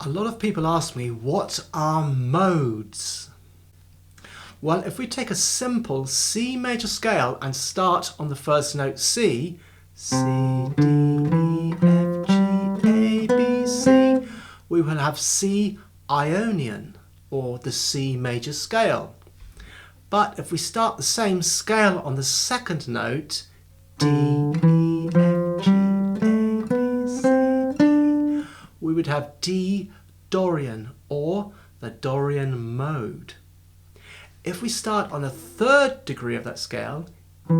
A lot of people ask me, what are modes? Well, if we take a simple C major scale and start on the first note C, C, D, E, F, G, A, B, C, we will have C Ionian, or the C major scale. But if we start the same scale on the second note, D, E, F, G, A, B, C, D, we would have D Dorian, or the Dorian mode. If we start on a third degree of that scale, E,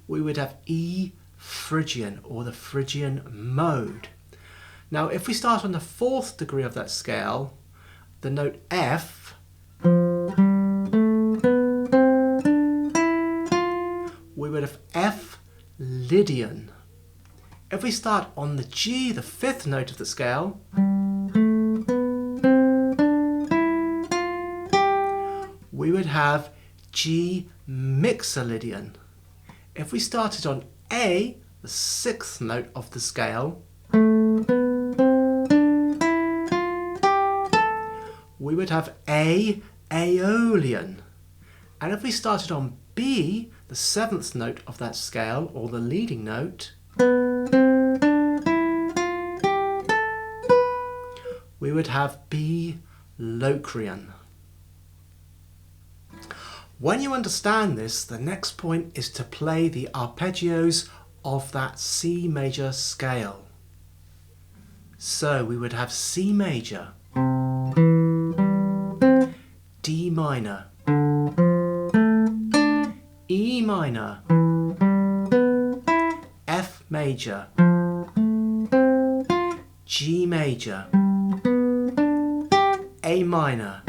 we would have E Phrygian, or the Phrygian mode. Now if we start on the fourth degree of that scale, the note F, we would have F Lydian. If we start on the G, the fifth note of the scale, we would have G Mixolydian. If we started on A, the sixth note of the scale, we would have A Aeolean. And if we started on B, the seventh note of that scale, or the leading note, we would have B Locrian. When you understand this, the next point is to play the arpeggios of that C major scale. So we would have C major, D minor, E minor, F major, G major, A minor,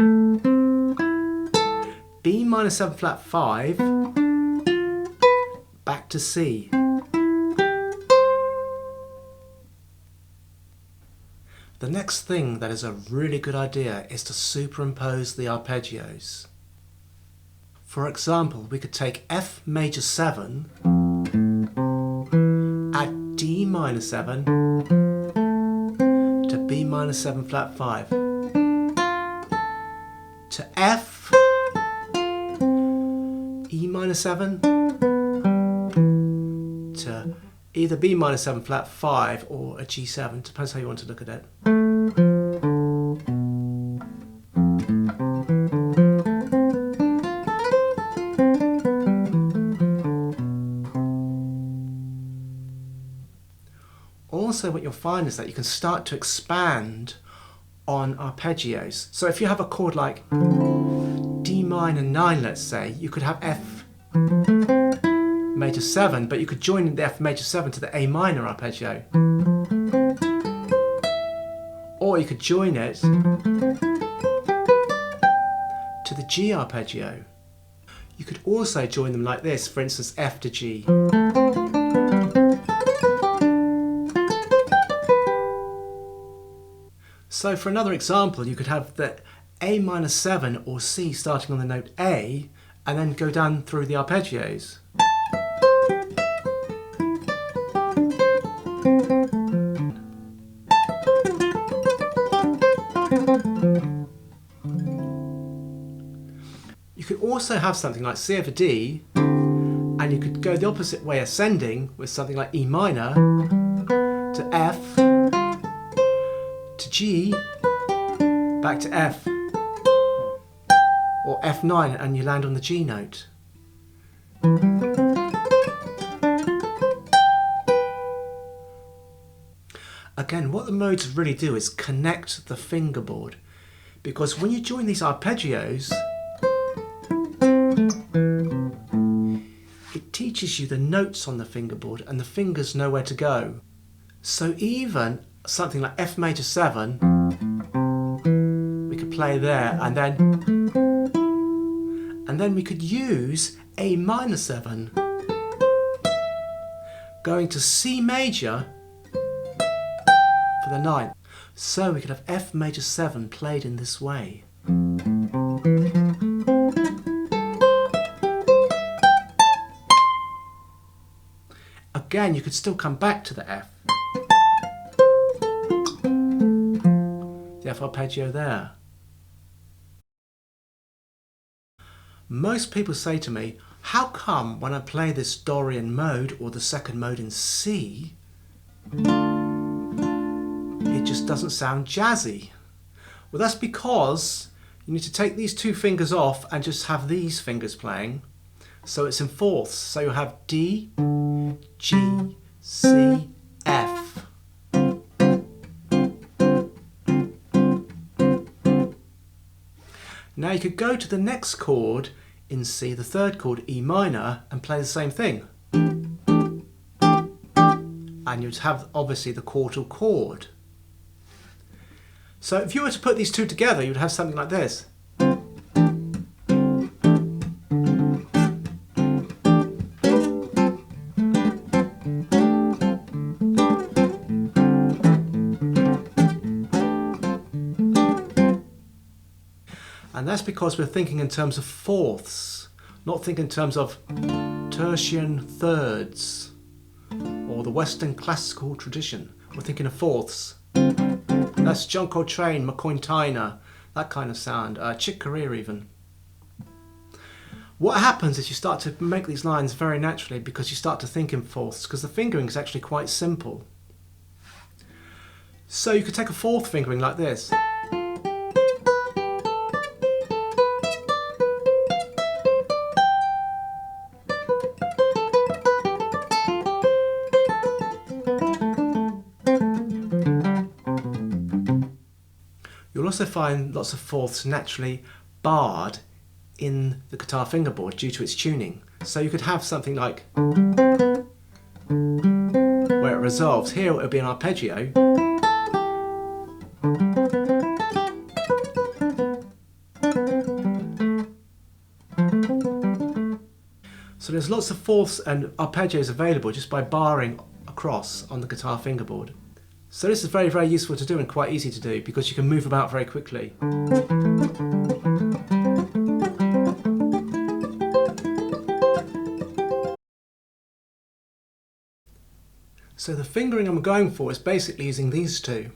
B minor 7 flat 5, back to C. The next thing that is a really good idea is to superimpose the arpeggios. For example, we could take F major 7, add D minor 7 to B minor 7 flat 5, to F, E minor 7, to either B minor 7 flat 5 or a G7, depends how you want to look at it. Also, what you'll find is that you can start to expand on arpeggios. So if you have a chord like D minor 9, let's say, you could have F major 7, but you could join the F major 7 to the A minor arpeggio. Or you could join it to the G arpeggio. You could also join them like this, for instance, F to G. So for another example, you could have the A minor 7 or C starting on the note A and then go down through the arpeggios. You could also have something like C over D, and you could go the opposite way ascending with something like E minor to F, to G, back to F, or F9 and you land on the G note. Again, what the modes really do is connect the fingerboard, because when you join these arpeggios, it teaches you the notes on the fingerboard and the fingers know where to go. So even something like F major 7, we could play there, and then we could use A minor 7, going to C major for the 9th. So we could have F major 7 played in this way. Again, you could still come back to the F. the F arpeggio there. Most people say to me, how come when I play this Dorian mode or the second mode in C, it just doesn't sound jazzy? Well, that's because you need to take these two fingers off and just have these fingers playing. So it's in fourths. So you have D, G, C, F. Now you could go to the next chord in C, the third chord, E minor, and play the same thing. And you'd have obviously the quartal chord. So if you were to put these two together, you'd have something like this. And that's because we're thinking in terms of fourths, not thinking in terms of tertian thirds or the Western classical tradition. We're thinking of fourths. That's John Coltrane, McCoy Tyner, that kind of sound, Chick Corea even. What happens is you start to make these lines very naturally because you start to think in fourths, because the fingering is actually quite simple. So you could take a fourth fingering like this. You'll also find lots of fourths naturally barred in the guitar fingerboard due to its tuning. So you could have something like where it resolves. Here it would be an arpeggio. So there's lots of fourths and arpeggios available just by barring across on the guitar fingerboard. So this is very, very useful to do and quite easy to do because you can move about very quickly. So the fingering I'm going for is basically using these two.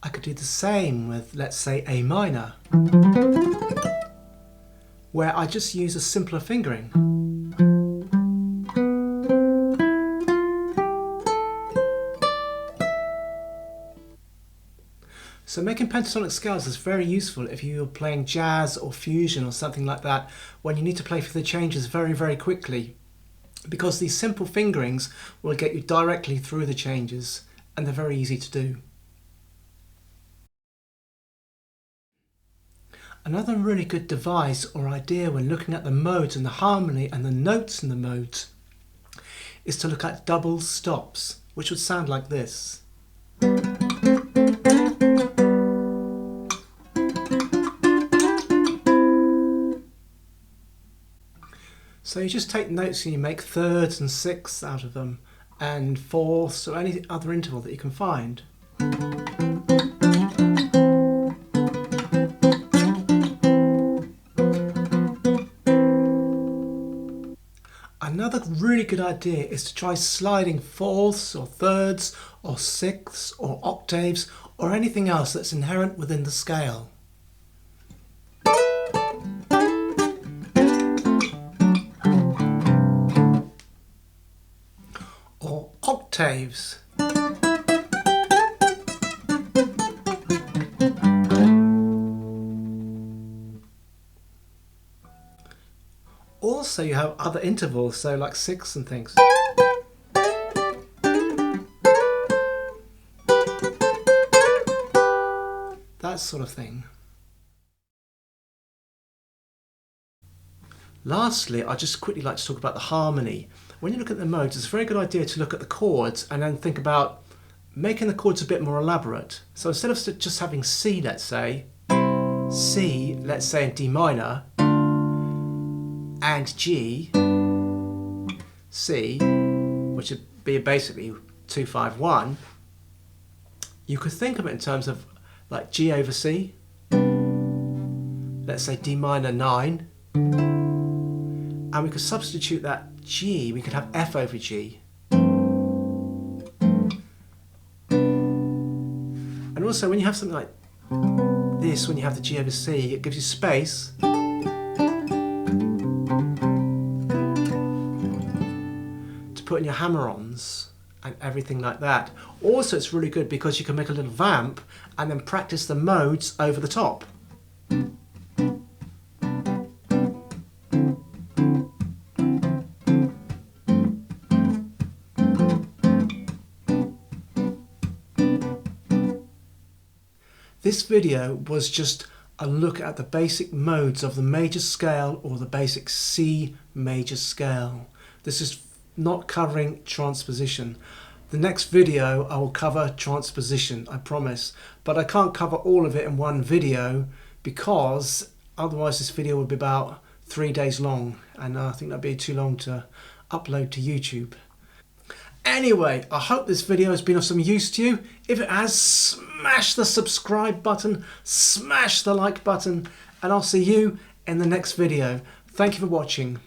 I could do the same with, let's say, A minor, where I just use a simpler fingering. So making pentatonic scales is very useful if you're playing jazz or fusion or something like that, when you need to play for the changes very, very quickly, because these simple fingerings will get you directly through the changes and they're very easy to do. Another really good device or idea when looking at the modes and the harmony and the notes in the modes is to look at double stops, which would sound like this. So you just take notes and you make thirds and sixths out of them, and fourths or any other interval that you can find. Another really good idea is to try sliding fourths or thirds or sixths or octaves or anything else that's inherent within the scale. Or octaves. Also you have other intervals, so like sixths and things. That sort of thing. Lastly, I'd just quickly like to talk about the harmony. When you look at the modes, it's a very good idea to look at the chords and then think about making the chords a bit more elaborate. So instead of just having C, let's say, C, let's say in D minor, and G, C, which would be basically 2-5-1, you could think of it in terms of like G over C. Let's say D minor 9. And we could substitute that G, we could have F over G. And also when you have something like this, when you have the G over C, it gives you space to put in your hammer-ons and everything like that. Also it's really good because you can make a little vamp and then practice the modes over the top. This video was just a look at the basic modes of the major scale or the basic C major scale. This is not covering transposition. The next video I will cover transposition, I promise, but I can't cover all of it in one video because otherwise this video would be about 3 days long, and I think that'd be too long to upload to YouTube. Anyway, I hope this video has been of some use to you. If it has, smash the subscribe button, smash the like button, and I'll see you in the next video. Thank you for watching.